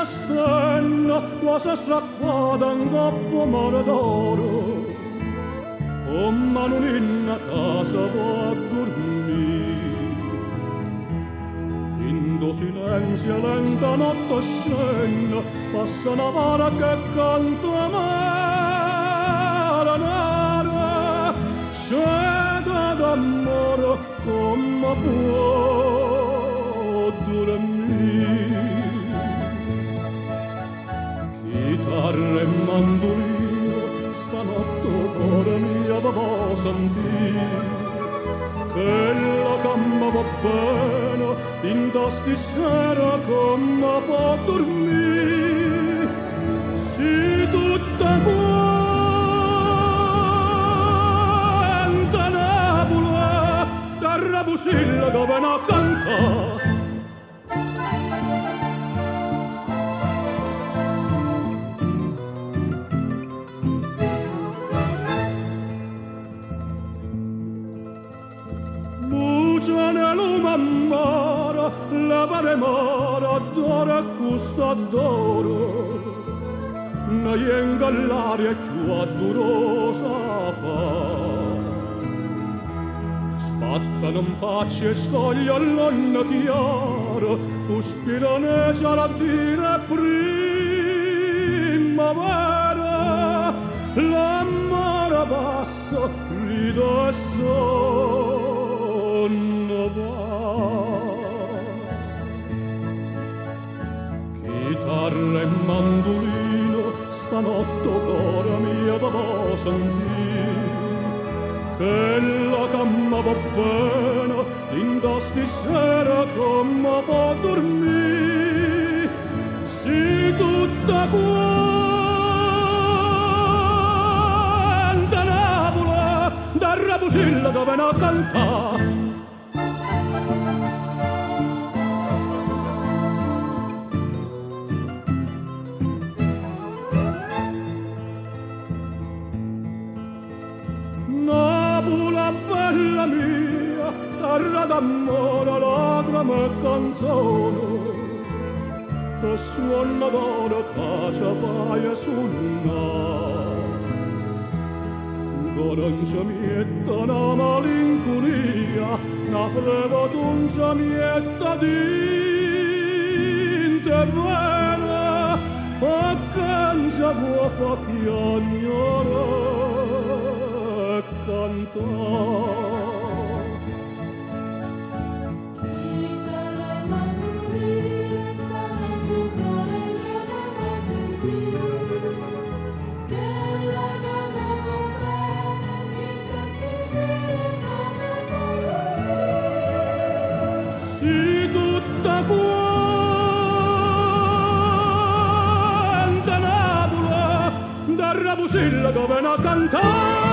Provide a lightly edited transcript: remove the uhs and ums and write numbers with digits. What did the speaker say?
stella, quasi stracquata in coppa mare d'oro, o manolina a casa va a dormire. In silenzio lenta notte scena, passa una vara che canta amara nera, scega d'amore come può dormire. Chitarra e mandolino, stanotte cuore mia va sentire, quella camma va bene, in tasti sera come può dormire, si tutta quanta nebbia, terra busilla che viene a cantare. Mamara, la pare mara, d'ora custa d'oro, na yenga l'aria più addorosa fa. Spatta non faccia e scoglia l'onna chiara, uspiraneggia la dire primavera, la mara bassa, rida e sonno va. Chitarra e mandolino, stanotte cara mia da sentire, che la camma va bene, in tasti sera come può dormire, si tutta quanta nebbia, da rabusilla che viene a cantare. Bella mia, terra d'amore, lacrime e canzone, che suona d'oro pace vai e suona. Gorancia mietta, una malinconia, una frevotunza mietta d'inte vera, ma cangia vuoi fa piagnere e cantare. Quanta nebbia, da rabusilla che viene a cantare.